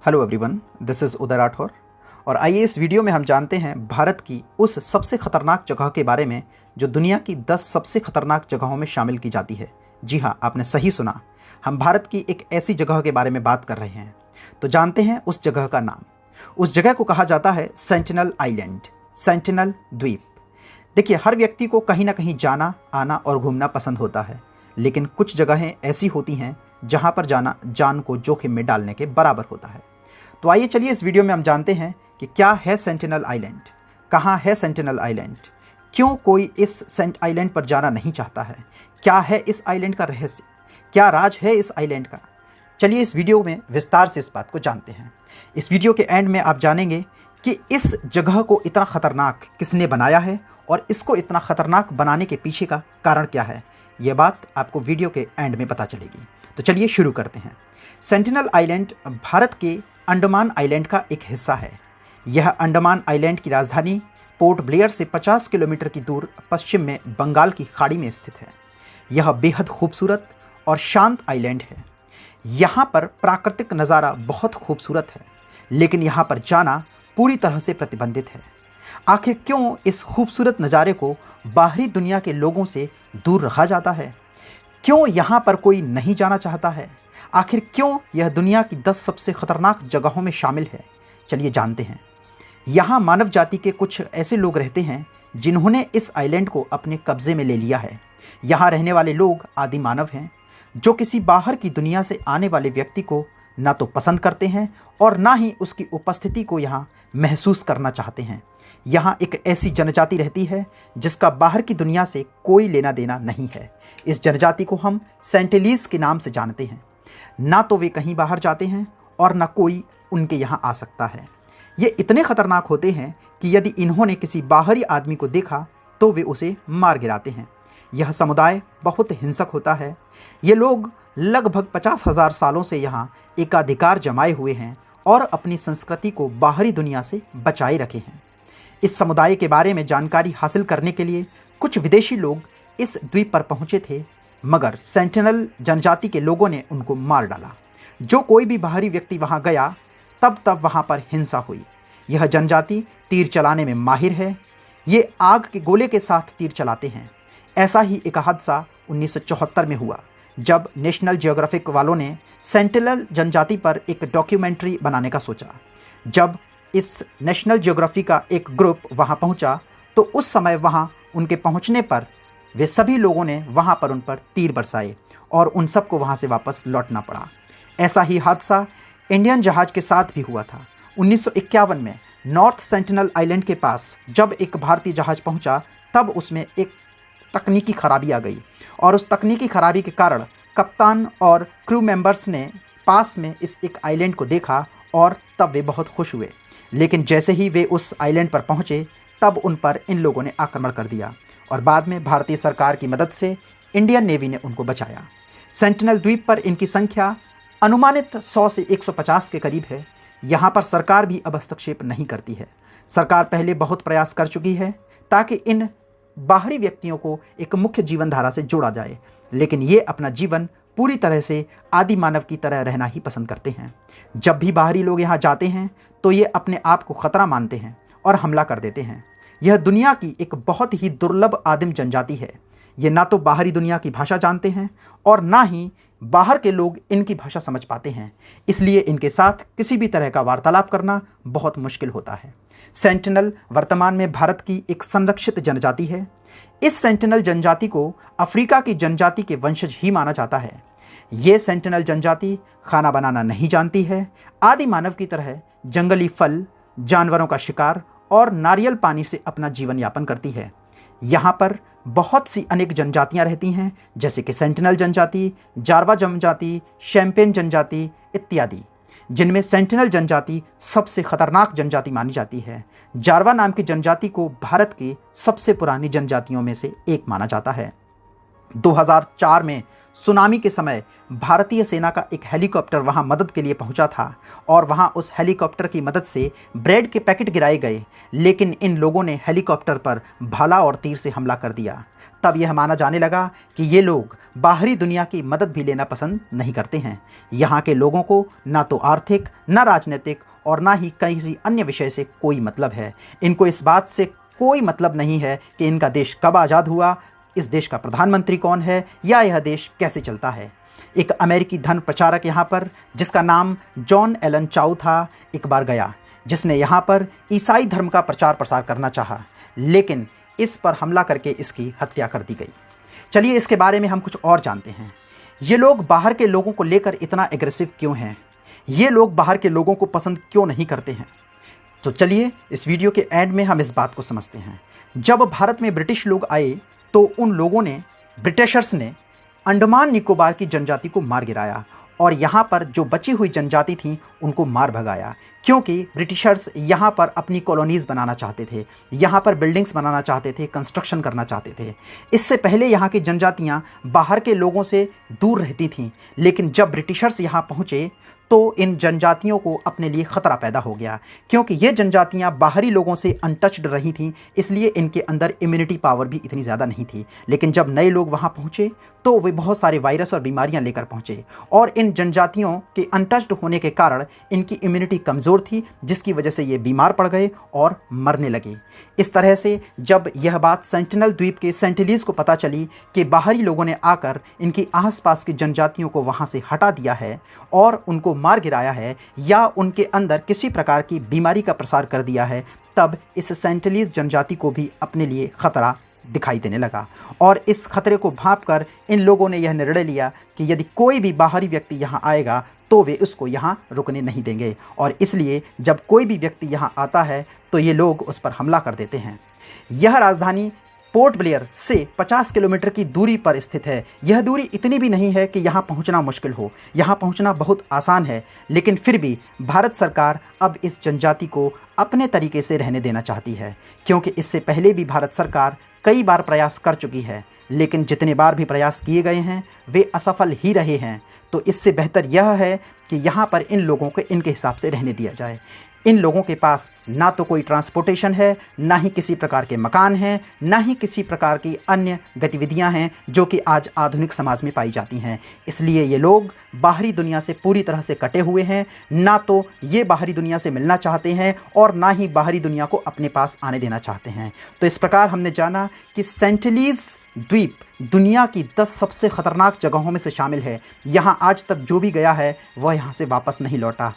Hello everyone, this is उदय राठौर। और आइए इस वीडियो में हम जानते हैं भारत की उस सबसे खतरनाक जगह के बारे में जो दुनिया की 10 सबसे खतरनाक जगहों में शामिल की जाती है। जी हाँ, आपने सही सुना, हम भारत की एक ऐसी जगह के बारे में बात कर रहे हैं। तो जानते हैं उस जगह का नाम। उस जगह को कहा जाता है सेंटिनल आइलैंड, सेंटिनल द्वीप। देखिए, हर व्यक्ति को कहीं ना कहीं जाना, आना और घूमना पसंद होता है, लेकिन कुछ जगहें ऐसी होती हैं जहां पर जाना जान को जोखिम में डालने के बराबर होता है। तो आइए चलिए इस वीडियो में हम जानते हैं कि क्या है सेंटिनल आइलैंड, कहाँ है सेंटिनल आइलैंड, क्यों कोई इस सेंट आइलैंड पर जाना नहीं चाहता है, क्या है इस आइलैंड का रहस्य, क्या राज है इस आइलैंड का। चलिए इस वीडियो में विस्तार से इस बात को जानते हैं। इस वीडियो के एंड में आप जानेंगे कि इस जगह को इतना खतरनाक किसने बनाया है और इसको इतना खतरनाक बनाने के पीछे का कारण क्या है। ये बात आपको वीडियो के एंड में पता चलेगी। तो चलिए शुरू करते हैं। सेंटिनल आइलैंड भारत के अंडमान आइलैंड का एक हिस्सा है। यह अंडमान आइलैंड की राजधानी पोर्ट ब्लेयर से 50 किलोमीटर की दूर पश्चिम में बंगाल की खाड़ी में स्थित है। यह बेहद खूबसूरत और शांत आइलैंड है। यहाँ पर प्राकृतिक नज़ारा बहुत खूबसूरत है, लेकिन यहाँ पर जाना पूरी तरह से प्रतिबंधित है। आखिर क्यों इस खूबसूरत नज़ारे को बाहरी दुनिया के लोगों से दूर रखा जाता है? क्यों यहाँ पर कोई नहीं जाना चाहता है? आखिर क्यों यह दुनिया की 10 सबसे खतरनाक जगहों में शामिल है? चलिए जानते हैं। यहाँ मानव जाति के कुछ ऐसे लोग रहते हैं जिन्होंने इस आइलैंड को अपने कब्जे में ले लिया है। यहाँ रहने वाले लोग आदि मानव हैं जो किसी बाहर की दुनिया से आने वाले व्यक्ति को ना तो पसंद करते हैं और ना ही उसकी उपस्थिति को यहाँ महसूस करना चाहते हैं। यहाँ एक ऐसी जनजाति रहती है जिसका बाहर की दुनिया से कोई लेना देना नहीं है। इस जनजाति को हम सेंटिलीज के नाम से जानते हैं। ना तो वे कहीं बाहर जाते हैं और ना कोई उनके यहाँ आ सकता है। ये इतने खतरनाक होते हैं कि यदि इन्होंने किसी बाहरी आदमी को देखा तो वे उसे मार गिराते हैं। यह समुदाय बहुत हिंसक होता है। ये लोग लगभग 50,000 सालों से यहाँ एकाधिकार जमाए हुए हैं और अपनी संस्कृति को बाहरी दुनिया से बचाए रखे हैं। इस समुदाय के बारे में जानकारी हासिल करने के लिए कुछ विदेशी लोग इस द्वीप पर पहुँचे थे, मगर सेंटिनल जनजाति के लोगों ने उनको मार डाला। जो कोई भी बाहरी व्यक्ति वहां गया तब वहां पर हिंसा हुई। यह जनजाति तीर चलाने में माहिर है। ये आग के गोले के साथ तीर चलाते हैं। ऐसा ही एक हादसा 1974 में हुआ जब नेशनल जियोग्राफिक वालों ने सेंटिनल जनजाति पर एक डॉक्यूमेंट्री बनाने का सोचा। जब इस नेशनल जियोग्राफी का एक ग्रुप वहां पहुंचा तो उस समय वहां उनके पहुंचने पर वे सभी लोगों ने वहां पर उन पर तीर बरसाए और उन सबको वहां से वापस लौटना पड़ा। ऐसा ही हादसा इंडियन जहाज के साथ भी हुआ था। 1951 में नॉर्थ सेंटिनल आइलैंड के पास जब एक भारतीय जहाज पहुंचा तब उसमें एक तकनीकी खराबी आ गई और उस तकनीकी खराबी के कारण कप्तान और क्रू मेंबर्स ने पास में इस एक आइलैंड को देखा और तब वे बहुत खुश हुए। लेकिन जैसे ही वे उस आइलैंड पर पहुँचे तब उन पर इन लोगों ने आक्रमण कर दिया और बाद में भारतीय सरकार की मदद से इंडियन नेवी ने उनको बचाया। सेंटिनल द्वीप पर इनकी संख्या अनुमानित 100 से 150 के करीब है। यहाँ पर सरकार भी अब हस्तक्षेप नहीं करती है। सरकार पहले बहुत प्रयास कर चुकी है ताकि इन बाहरी व्यक्तियों को एक मुख्य जीवन धारा से जोड़ा जाए, लेकिन ये अपना जीवन पूरी तरह से आदि मानव की तरह रहना ही पसंद करते हैं। जब भी बाहरी लोग यहाँ जाते हैं तो ये अपने आप को खतरा मानते हैं और हमला कर देते हैं। यह दुनिया की एक बहुत ही दुर्लभ आदिम जनजाति है। ये ना तो बाहरी दुनिया की भाषा जानते हैं और ना ही बाहर के लोग इनकी भाषा समझ पाते हैं, इसलिए इनके साथ किसी भी तरह का वार्तालाप करना बहुत मुश्किल होता है। सेंटिनल वर्तमान में भारत की एक संरक्षित जनजाति है। इस सेंटिनल जनजाति को अफ्रीका की जनजाति के वंशज ही माना जाता है। ये सेंटिनल जनजाति खाना बनाना नहीं जानती है। आदि मानव की तरह जंगली फल, जानवरों का शिकार और नारियल पानी से अपना जीवन यापन करती है। यहाँ पर बहुत सी अनेक जनजातियाँ रहती हैं, जैसे कि सेंटिनल जनजाति, जारवा जनजाति, शैम्पेन जनजाति इत्यादि, जिनमें सेंटिनल जनजाति सबसे खतरनाक जनजाति मानी जाती है। जारवा नाम की जनजाति को भारत की सबसे पुरानी जनजातियों में से एक माना जाता है। 2004 में सुनामी के समय भारतीय सेना का एक हेलीकॉप्टर वहां मदद के लिए पहुंचा था और वहां उस हेलीकॉप्टर की मदद से ब्रेड के पैकेट गिराए गए, लेकिन इन लोगों ने हेलीकॉप्टर पर भाला और तीर से हमला कर दिया। तब यह माना जाने लगा कि ये लोग बाहरी दुनिया की मदद भी लेना पसंद नहीं करते हैं। यहाँ के लोगों को ना तो आर्थिक, ना राजनीतिक और ना ही किसी अन्य विषय से कोई मतलब है। इनको इस बात से कोई मतलब नहीं है कि इनका देश कब आज़ाद हुआ, इस देश का प्रधानमंत्री कौन है या यह देश कैसे चलता है। एक अमेरिकी धन प्रचारक यहाँ पर, जिसका नाम जॉन एलन चाउ था, एक बार गया, जिसने यहाँ पर ईसाई धर्म का प्रचार प्रसार करना चाहा, लेकिन इस पर हमला करके इसकी हत्या कर दी गई। चलिए इसके बारे में हम कुछ और जानते हैं। ये लोग बाहर के लोगों को लेकर इतना एग्रेसिव क्यों हैं? ये लोग बाहर के लोगों को पसंद क्यों नहीं करते हैं? तो चलिए इस वीडियो के एंड में हम इस बात को समझते हैं। जब भारत में ब्रिटिश लोग आए तो उन लोगों ने, ब्रिटिशर्स ने अंडमान निकोबार की जनजाति को मार गिराया और यहाँ पर जो बची हुई जनजाति थी उनको मार भगाया, क्योंकि ब्रिटिशर्स यहाँ पर अपनी कॉलोनीज़ बनाना चाहते थे, यहाँ पर बिल्डिंग्स बनाना चाहते थे, कंस्ट्रक्शन करना चाहते थे। इससे पहले यहाँ की जनजातियाँ बाहर के लोगों से दूर रहती थीं, लेकिन जब ब्रिटिशर्स यहाँ पहुँचे तो इन जनजातियों को अपने लिए ख़तरा पैदा हो गया, क्योंकि ये जनजातियाँ बाहरी लोगों से अनटच्ड रही थीं, इसलिए इनके अंदर इम्यूनिटी पावर भी इतनी ज़्यादा नहीं थी। लेकिन जब नए लोग वहाँ पहुँचे तो वे बहुत सारे वायरस और बीमारियाँ लेकर पहुँचे और इन जनजातियों के अनटच्ड होने के कारण इनकी इम्यूनिटी कमज़ोर थी, जिसकी वजह से ये बीमार पड़ गए और मरने लगे। इस तरह से जब यह बात सेंटिनल द्वीप के सेंटिलीज़ को पता चली कि बाहरी लोगों ने आकर इनकी आसपास की जनजातियों को वहाँ से हटा दिया है और उनको मार गिराया है या उनके अंदर किसी प्रकार की बीमारी का प्रसार कर दिया है, तब इस सेंटिलीज़ जनजाति को भी अपने लिए ख़तरा दिखाई देने लगा। और इस खतरे को भांपकर इन लोगों ने यह निर्णय लिया कि यदि कोई भी बाहरी व्यक्ति यहाँ आएगा तो वे उसको यहाँ रुकने नहीं देंगे, और इसलिए जब कोई भी व्यक्ति यहाँ आता है तो ये लोग उस पर हमला कर देते हैं। यह राजधानी पोर्ट ब्लेयर से 50 किलोमीटर की दूरी पर स्थित है। यह दूरी इतनी भी नहीं है कि यहाँ पहुँचना मुश्किल हो, यहाँ पहुँचना बहुत आसान है, लेकिन फिर भी भारत सरकार अब इस जनजाति को अपने तरीके से रहने देना चाहती है, क्योंकि इससे पहले भी भारत सरकार कई बार प्रयास कर चुकी है, लेकिन जितने बार भी प्रयास किए गए हैं वे असफल ही रहे हैं। तो इससे बेहतर यह है कि यहाँ पर इन लोगों को इनके हिसाब से रहने दिया जाए। इन लोगों के पास ना तो कोई ट्रांसपोर्टेशन है, ना ही किसी प्रकार के मकान हैं, ना ही किसी प्रकार की अन्य गतिविधियां हैं जो कि आज आधुनिक समाज में पाई जाती हैं। इसलिए ये लोग बाहरी दुनिया से पूरी तरह से कटे हुए हैं। ना तो ये बाहरी दुनिया से मिलना चाहते हैं और ना ही बाहरी दुनिया को अपने पास आने देना चाहते हैं। तो इस प्रकार हमने जाना कि सेंटिलीज़ द्वीप दुनिया की 10 सबसे ख़तरनाक जगहों में से शामिल है। यहाँ आज तक जो भी गया है वह यहाँ से वापस नहीं लौटा।